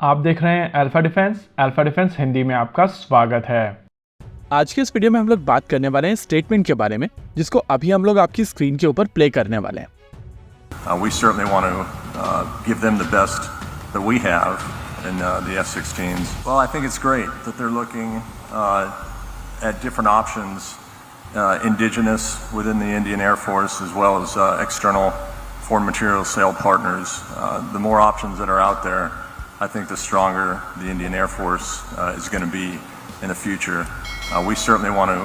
आप देख रहे हैं अल्फा डिफेंस हिंदी में आपका स्वागत है। आज के इस वीडियो में हम लोग बात करने वाले हैं स्टेटमेंट के बारे में, जिसको अभी हम लोग आपकी स्क्रीन के ऊपर प्ले करने वाले हैं। We certainly want to give them the best that we have in the F-16s. Well, I think it's great that they're looking at different options, indigenous within the Indian Air Force as well as external foreign material sale partners. The more options that are out there, I think the stronger the Indian Air Force is going to be in the future. We certainly want to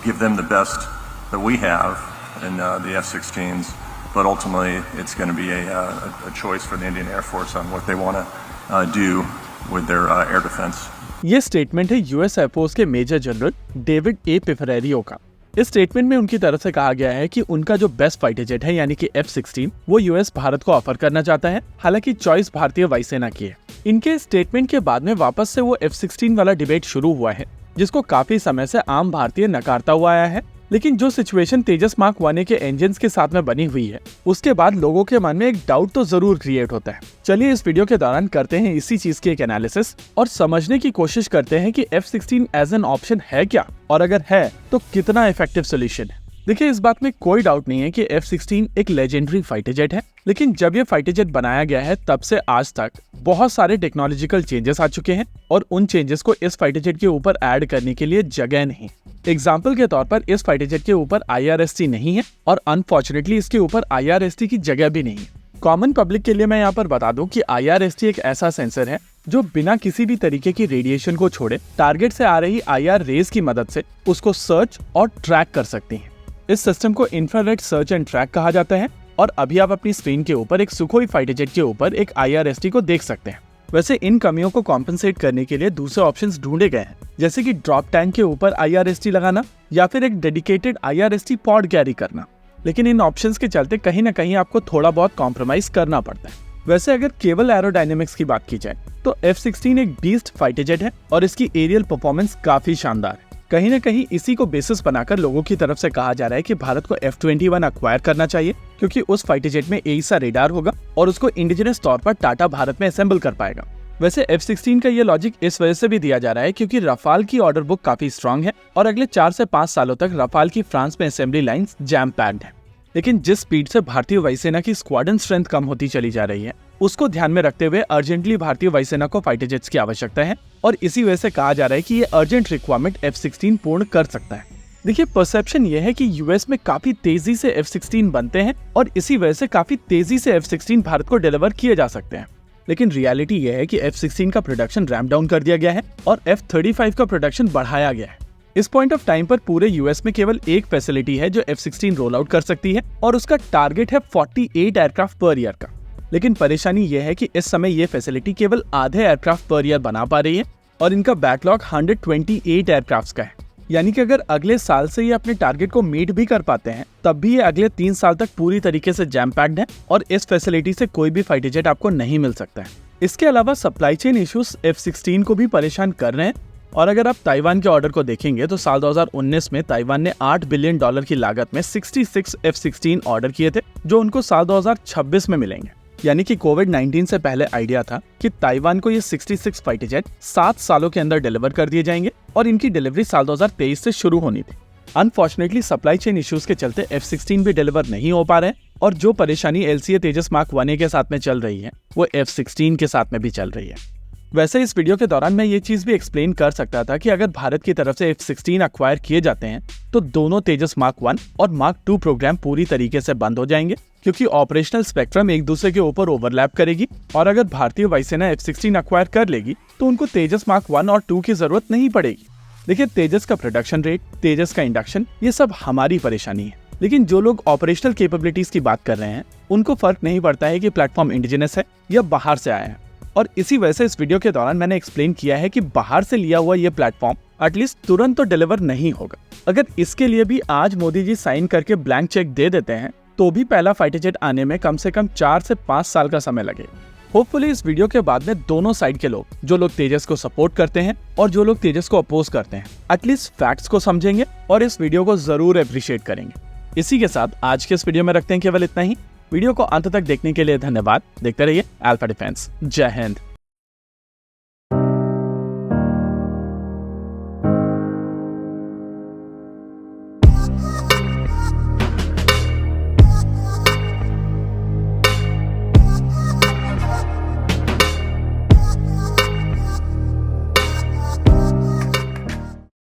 give them the best that we have in the F-16s, but ultimately it's going to be a choice for the Indian Air Force on what they want to do with their air defense. ये statement है US air force के major general David A पिफरेरियो का। इस statement में उनकी तरफ से कहा गया है कि उनका जो बेस्ट फाइटर जेट है यानी कि F-16 वो यूएस भारत को ऑफर करना चाहता है, हालांकि चॉइस भारतीय वायुसेना की है। इनके स्टेटमेंट के बाद में वापस से वो F-16 वाला डिबेट शुरू हुआ है, जिसको काफी समय से आम भारतीय नकारता हुआ आया है। लेकिन जो सिचुएशन तेजस मार्क 1 के इंजन्स के साथ में बनी हुई है, उसके बाद लोगों के मन में एक डाउट तो जरूर क्रिएट होता है। चलिए इस वीडियो के दौरान करते हैं इसी चीज की एक एनालिसिस और समझने की कोशिश करते हैं कि F-16 एज एन ऑप्शन है क्या, और अगर है तो कितना इफेक्टिव सोल्यूशन है। देखिए, इस बात में कोई डाउट नहीं है कि F-16 एक लेजेंडरी फाइटर जेट है, लेकिन जब ये फाइटर जेट बनाया गया है तब से आज तक बहुत सारे टेक्नोलॉजिकल चेंजेस आ चुके हैं और उन चेंजेस को इस फाइटर जेट के ऊपर ऐड करने के लिए जगह नहीं। एग्जाम्पल के तौर पर इस फाइटर जेट के ऊपर IRST नहीं है और अनफॉर्चुनेटली इसके ऊपर IRST की जगह भी नहीं है। कॉमन पब्लिक के लिए मैं यहाँ पर बता दूं कि IRST एक ऐसा सेंसर है जो बिना किसी भी तरीके की रेडिएशन को छोड़े टारगेट से आ रही IR रेज की मदद से उसको सर्च और ट्रैक कर सकती है। इस सिस्टम को इंफ्रारेड सर्च एंड ट्रैक कहा जाता है और अभी आप अपनी स्क्रीन के ऊपर एक सुखोई फाइटर जेट के ऊपर एक IRST को देख सकते हैं। वैसे इन कमियों को कॉम्पेंसेट करने के लिए दूसरे ऑप्शंस ढूंढे गए हैं, जैसे कि ड्रॉप टैंक के ऊपर IRST लगाना या फिर एक डेडिकेटेड IRST पॉड कैरी करना। लेकिन इन ऑप्शंस के चलते कहीं ना कहीं आपको थोड़ा बहुत कॉम्प्रोमाइज करना पड़ता है। वैसे अगर केवल एरोडायनेमिक्स की बात की जाए तो F-16 एक बीस्ट फाइटर जेट है और इसकी एरियल परफॉर्मेंस काफी शानदार है। कहीं ना कहीं इसी को बेसिस बनाकर लोगों की तरफ से कहा जा रहा है कि भारत को F-21 अक्वायर करना चाहिए, क्योंकि उस फाइटर जेट में AESA रेडार होगा और उसको इंडिजिनस तौर पर टाटा भारत में असेंबल कर पाएगा। वैसे F-16 का ये लॉजिक इस वजह से भी दिया जा रहा है क्योंकि रफाल की ऑर्डर बुक काफी स्ट्रांग है और अगले 4 से 5 सालों तक रफाल की फ्रांस में असेंबली लाइंस जैम पैक्ड है। लेकिन जिस स्पीड से भारतीय वायुसेना की स्क्वाड्रन स्ट्रेंथ कम होती चली जा रही है, उसको ध्यान में रखते हुए अर्जेंटली भारतीय वायुसेना को फाइटर जेट्स की आवश्यकता है और इसी वजह से कहा जा रहा है कि ये अर्जेंट रिक्वायरमेंट F-16 पूर्ण कर सकता है। देखिए, परसेप्शन ये है कि यूएस में काफी तेजी से F-16 बनते हैं और इसी वजह से काफी तेजी से F-16 भारत को डिलीवर किए जा सकते हैं। लेकिन रियलिटी ये है कि F-16 का प्रोडक्शन रैम्प डाउन कर दिया गया है और F-35 का प्रोडक्शन बढ़ाया गया है। इस पॉइंट ऑफ टाइम पर पूरे यूएस में केवल एक फैसिलिटी है जो F-16 रोल आउट कर सकती है और उसका टारगेट है 48 एयरक्राफ्ट पर ईयर का। लेकिन परेशानी यह है कि इस समय ये फैसिलिटी केवल आधे एयरक्राफ्ट पर ईयर बना पा रही है और इनका बैकलॉग 128 एयरक्राफ्ट का है। यानी कि अगर अगले साल से ये अपने टारगेट को मीट भी कर पाते हैं, तब भी ये अगले 3 साल तक पूरी तरीके से जैम पैक्ड है और इस फैसिलिटी से कोई भी फाइटर जेट आपको नहीं मिल सकता है। इसके अलावा सप्लाई चेन इश्यूज F-16 को भी परेशान कर रहे हैं और अगर आप ताइवान के ऑर्डर को देखेंगे तो साल 2019 में ताइवान ने $8 बिलियन की लागत में 66 F-16 ऑर्डर किए थे, जो उनको साल 2026 में मिलेंगे। यानी कि कोविड-19 से पहले आइडिया था कि ताइवान को ये 66 फाइटर जेट 7 सालों के अंदर डिलीवर कर दिए जाएंगे और इनकी डिलीवरी साल 2023 से शुरू होनी थी। अनफॉर्चुनेटली सप्लाई चेन इश्यूज के चलते F-16 भी डिलीवर नहीं हो पा रहे और जो परेशानी LCA तेजस मार्क 1 के साथ में चल रही है, वो F-16 के साथ में भी चल रही है। वैसे इस वीडियो के दौरान मैं ये चीज भी एक्सप्लेन कर सकता था कि अगर भारत की तरफ से F-16 अक्वायर किए जाते हैं तो दोनों तेजस मार्क 1 और मार्क 2 प्रोग्राम पूरी तरीके से बंद हो जाएंगे, क्योंकि ऑपरेशनल स्पेक्ट्रम एक दूसरे के ऊपर ओवरलैप करेगी और अगर भारतीय वायुसेना F-16 अक्वायर कर लेगी तो उनको तेजस मार्क 1 और 2 की जरूरत नहीं पड़ेगी। देखिए, तेजस का प्रोडक्शन रेट, तेजस का इंडक्शन, ये सब हमारी परेशानी है। लेकिन जो लोग ऑपरेशनल कैपेबिलिटीज की बात कर रहे हैं, उनको फर्क नहीं पड़ता है कि प्लेटफॉर्म इंडिजिनस है या बाहर से आया है। और इसी वजह से इस वीडियो के दौरान मैंने एक्सप्लेन किया है कि बाहर से लिया हुआ ये प्लेटफॉर्म एटलीस्ट तुरंत तो डिलीवर नहीं होगा। अगर इसके लिए भी आज मोदी जी साइन करके ब्लैंक चेक दे देते हैं तो भी पहला फाइटर जेट आने में कम से कम 4 से 5 साल का समय लगेगा। होपफुली इस वीडियो के बाद में दोनों साइड के लोग, जो लोग तेजस को सपोर्ट करते हैं और जो लोग तेजस को अपोज करते हैं, एटलीस्ट फैक्ट्स को समझेंगे और इस वीडियो को जरूर अप्रिशिएट करेंगे। इसी के साथ आज के इस वीडियो में रखते हैं केवल इतना ही। वीडियो को अंत तक देखने के लिए धन्यवाद। देखते रहिए अल्फा डिफेंस। जय हिंद।